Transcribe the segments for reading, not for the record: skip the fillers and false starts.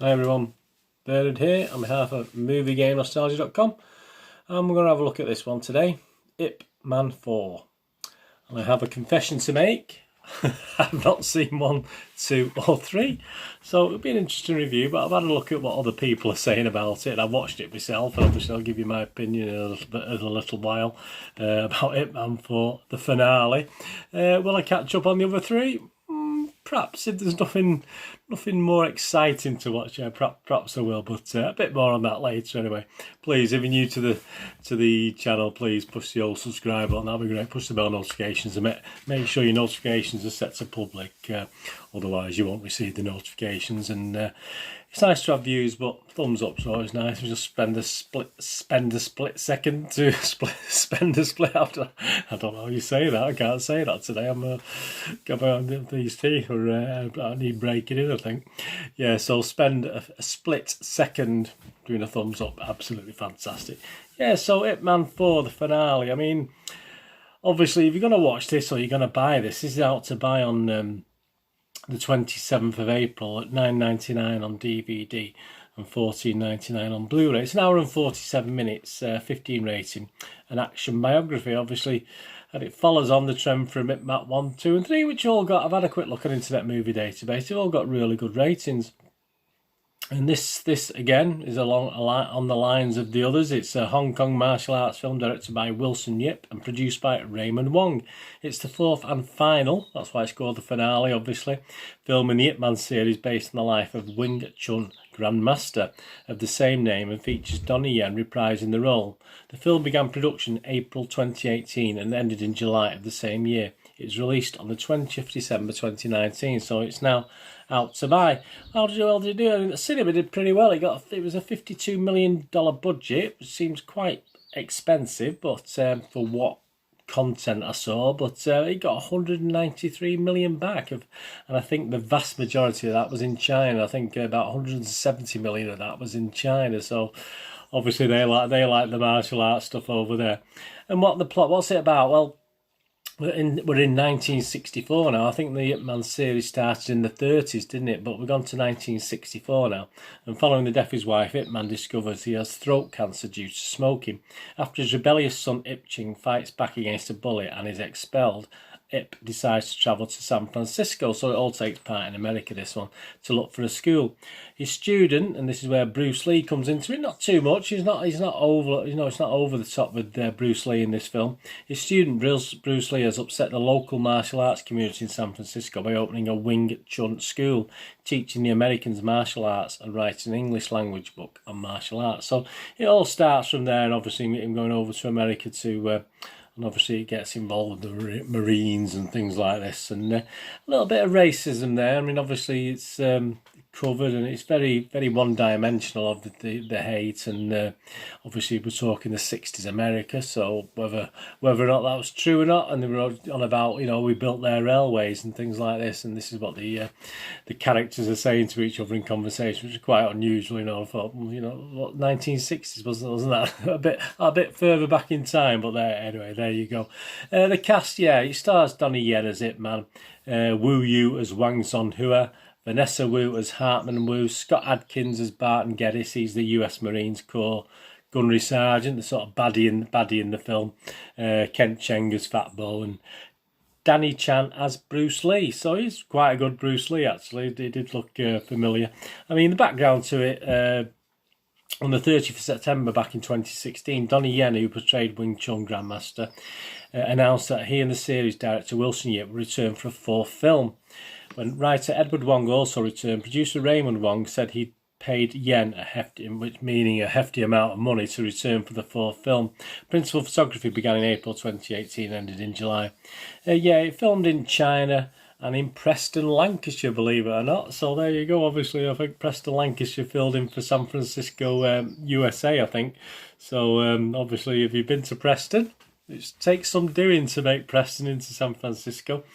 Hi everyone, Bernard here on behalf of MovieGameNostalgia.com, and we're going to have a look at this one today, Ip Man 4. And I have a confession to make. I've not seen 1, 2 or 3, so it'll be an interesting review, but I've had a look at what other people are saying about it, and I've watched it myself, and obviously I'll give you my opinion in a little while about Ip Man 4, the finale. Will I catch up on the other 3? Perhaps if there's nothing more exciting to watch, perhaps I will. But a bit more on that later. Anyway, please, if you're new to the channel, please push the old subscribe button. That'd be great. Push the bell notifications and make sure your notifications are set to public. Otherwise, you won't receive the notifications. And it's nice to have views, but thumbs up's always nice. We just spend a split second to spend a split after. I don't know how you say that. I can't say that today. I'm got these teeth, or I need breaking in, I think. Yeah, so spend a split second doing a thumbs up. Absolutely fantastic. Yeah, so Ip Man 4, the finale. I mean, obviously, if you're going to watch this or you're going to buy this is out to buy on the 27th of April at $9.99 on DVD and $14.99 on Blu-ray. It's an hour and 47 minutes, 15 rating, an action biography, obviously, and it follows on the trend from Ip Man 1, 2 and 3, which all got, I've had a quick look at Internet Movie Database, they've all got really good ratings. And this again is on the lines of the others. It's a Hong Kong martial arts film directed by Wilson Yip and produced by Raymond Wong. It's the 4th and final, that's why it's called the finale, obviously, film in the Ip Man series based on the life of Wing Chun Grandmaster of the same name and features Donnie Yen reprising the role. The film began production April 2018 and ended in July of the same year. It was released on the 20th December 2019, so it's now out to buy. How did it do? I mean, the cinema did pretty well. It was a $52 million budget, which seems quite expensive, but for what content I saw, but it got 193 million back and I think the vast majority of that was in China. I think about 170 million of that was in China, so obviously they like the martial arts stuff over there. And what's it about? Well, we're in 1964 now. I think the Ip Man series started in the 30s, didn't it? But we've gone to 1964 now. And following the death of his wife, Ip Man discovers he has throat cancer due to smoking. After his rebellious son Ip Ching fights back against a bully and is expelled, Ip decides to travel to San Francisco, so it all takes part in America, this one, to look for a school. His student, and this is where Bruce Lee comes into it, not too much, he's not over, it's not over the top with Bruce Lee in this film. His student, Bruce Lee, has upset the local martial arts community in San Francisco by opening a Wing Chun school, teaching the Americans martial arts and writing an English language book on martial arts. So it all starts from there, and obviously him going over to America to and obviously it gets involved with the Marines and things like this, and a little bit of racism there. I mean, obviously it's covered and it's very, very one-dimensional of the hate, and obviously we're talking the 60s America, so whether or not that was true or not, and they were on about, we built their railways and things like this, and this is what the characters are saying to each other in conversation, which is quite unusual. I thought, what 1960s wasn't that a bit further back in time? But there you go. The cast, it stars Donnie Yen as Ip Man, Wu Yu as Wang Son Hua, Vanessa Wu as Hartman Wu, Scott Adkins as Barton Geddes, he's the US Marines Corps gunnery sergeant, the sort of baddie in the film, Kent Cheng as Fat Bo, and Danny Chan as Bruce Lee. So he's quite a good Bruce Lee, actually. He did look familiar. I mean, the background to it, on the 30th of September back in 2016, Donnie Yen, who portrayed Wing Chun Grandmaster, announced that he and the series director Wilson Yip would return for a 4th film. When writer Edward Wong also returned, producer Raymond Wong said he'd paid Yen a hefty amount of money to return for the 4th film. Principal photography began in April 2018 and ended in July. It filmed in China and in Preston, Lancashire, believe it or not. So there you go. Obviously, I think Preston, Lancashire filled in for San Francisco, USA, I think. So obviously, if you've been to Preston, it takes some doing to make Preston into San Francisco.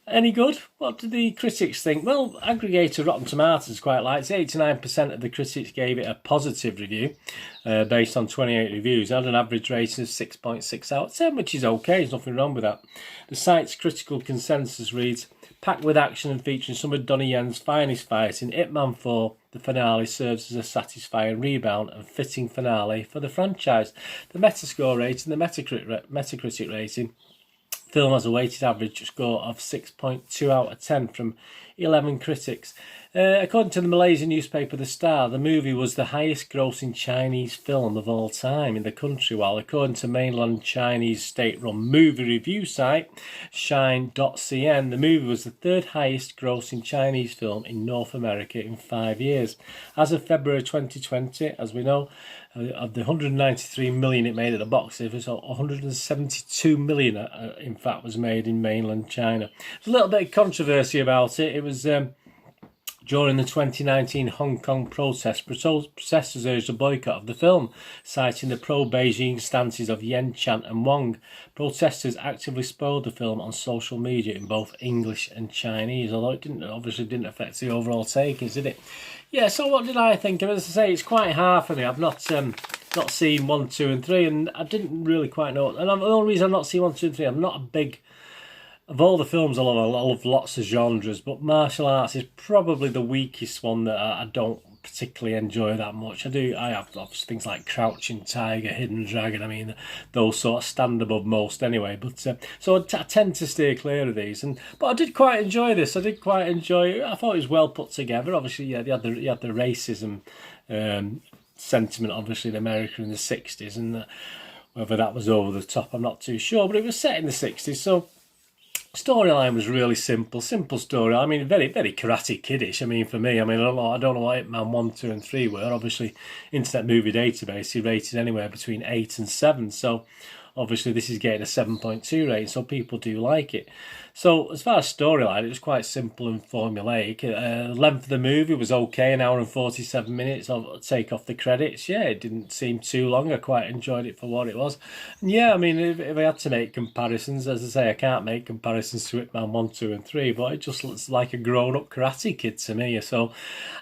Any good? What did the critics think? Well, aggregator Rotten Tomatoes quite liked it. 89% of the critics gave it a positive review based on 28 reviews. It had an average rating of 6.6 out of 10, which is okay. There's nothing wrong with that. The site's critical consensus reads, Packed with action and featuring some of Donnie Yen's finest fighting, Ip Man 4, the finale, serves as a satisfying rebound and fitting finale for the franchise. The Metascore rating, the Metacritic rating, film has a weighted average score of 6.2 out of 10 from 11 critics. According to the Malaysian newspaper The Star, the movie was the highest grossing Chinese film of all time in the country, while according to mainland Chinese state-run movie review site Shine.cn, the movie was the third highest grossing Chinese film in North America in 5 years. As of February 2020, as we know, of the 193 million it made at the box office, 172 million, in fact, was made in mainland China. There's a little bit of controversy about it. It was during the 2019 Hong Kong protests, protesters urged a boycott of the film, citing the pro-Beijing stances of Yen, Chan and Wong. Protesters actively spoiled the film on social media in both English and Chinese, although it obviously didn't affect the overall takings, did it? Yeah, so what did I think? As I say, it's quite hard for me. I've not seen 1, 2 and 3, and I didn't really quite know. And the only reason I've not seen 1, 2 and 3, I'm not a big... Of all the films, I love lots of genres, but martial arts is probably the weakest one that I don't particularly enjoy that much. I have things like Crouching Tiger, Hidden Dragon. I mean, those sort of stand above most anyway. But so I tend to steer clear of these. But I did quite enjoy this. I thought it was well put together. Obviously, yeah, you had the racism sentiment, obviously, in America in the 60s, and whether that was over the top, I'm not too sure. But it was set in the 60s, so. Storyline was really simple story. I mean, very, very Karate Kiddish. I mean, for me, I don't know what Ip Man 1, 2 and 3 were. Obviously, Internet Movie Database, he rated anywhere between 8 and 7. So, obviously, this is getting a 7.2 rating, so people do like it. So, as far as storyline, it was quite simple and formulaic. Length of the movie was okay, an hour and 47 minutes. I'll take off the credits. Yeah, it didn't seem too long. I quite enjoyed it for what it was. And yeah, I mean, if I had to make comparisons, as I say, I can't make comparisons to Ip Man 1, 2 and 3, but it just looks like a grown-up Karate Kid to me. So,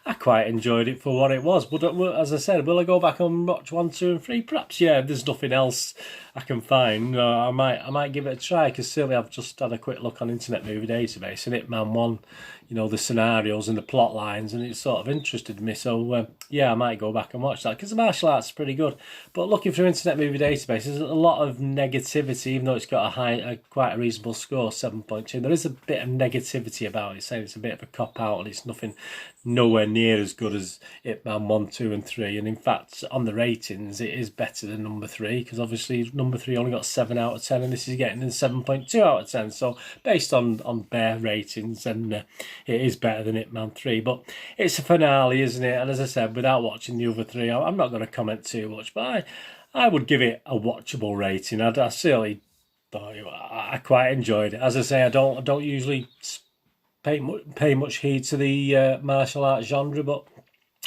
I quite enjoyed it for what it was. But as I said, will I go back and watch 1, 2 and 3? Perhaps, yeah, if there's nothing else I can find, I might give it a try, because certainly I've just had a quick look on Internet Movie Database, and Ip Man 1, you know, the scenarios and the plot lines, and it sort of interested me. So yeah, I might go back and watch that, because the martial arts is pretty good. But looking through Internet Movie Database, there's a lot of negativity, even though it's got quite a reasonable score, 7.2. There is a bit of negativity about it, saying it's a bit of a cop out and it's nowhere near as good as Ip Man 1, 2 and 3. And in fact, on the ratings, it is better than number 3, because obviously number 3 only got 7 out of 10, and this is getting a 7.2 out of 10. So based on bare ratings, and it is better than Ip Man 3. But it's a finale, isn't it? And as I said, without watching the other 3, I'm not going to comment too much, but I would give it a watchable rating. I certainly thought I quite enjoyed it. As I say, I don't usually pay much heed to the martial arts genre, but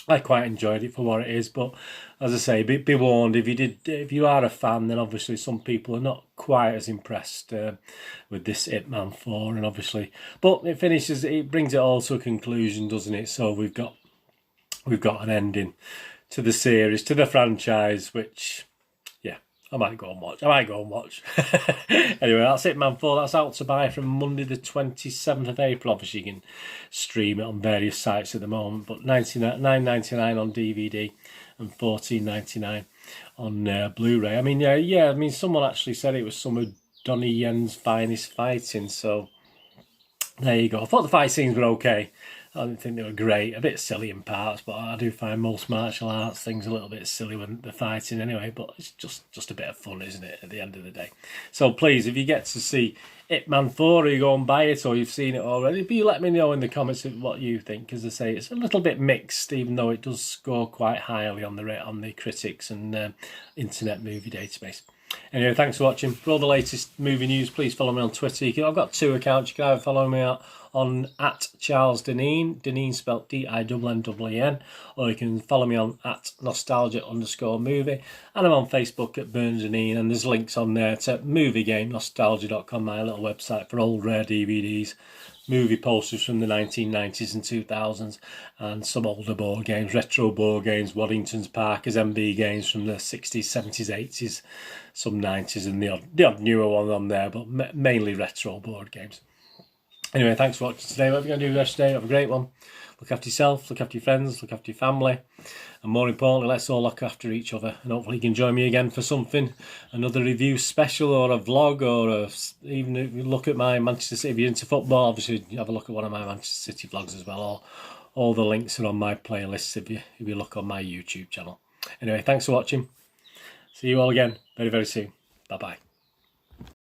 I quite enjoyed it for what it is. But as I say, be warned, if you are a fan, then obviously some people are not quite as impressed with this Ip Man 4, and obviously, but it brings it all to a conclusion, doesn't it? So we've got an ending to the series, to the franchise, which, yeah, I might go and watch. Anyway, that's Ip Man 4. That's out to buy from Monday the 27th of April. Obviously, you can stream it on various sites at the moment, but $9.99 on DVD and $14.99 on Blu-ray. I mean, yeah. I mean, someone actually said it was some of Donnie Yen's finest fighting, so there you go. I thought the fight scenes were okay. I didn't think they were great. A bit silly in parts, but I do find most martial arts things a little bit silly when they're fighting anyway. But it's just a bit of fun, isn't it, at the end of the day? So please, if you get to see Ip Man 4, or you go and buy it, or you've seen it already, but you let me know in the comments what you think. As I say, it's a little bit mixed, even though it does score quite highly on the critics and Internet Movie Database. Anyway, thanks for watching. For all the latest movie news, please follow me on Twitter. I've got 2 accounts. You can either follow me on @CharlesDeneen, Deneen spelled DINNEN, or you can follow me on @nostalgia_movie, and I'm on Facebook at Burns Deneen, and there's links on there to MovieGameNostalgia.com, my little website for old rare DVDs, movie posters from the 1990s and 2000s, and some older board games, retro board games, Waddington's Parkers, MB games from the 60s, 70s, 80s, some 90s, and the odd newer one on there, but mainly retro board games. Anyway, thanks for watching today. Whatever you're going to do the rest of the day, have a great one. Look after yourself, look after your friends, look after your family. And more importantly, let's all look after each other. And hopefully you can join me again for something, another review special or a vlog, or even if you look at my Manchester City, if you're into football, obviously have a look at one of my Manchester City vlogs as well. All the links are on my playlists if you look on my YouTube channel. Anyway, thanks for watching. See you all again very, very soon. Bye-bye.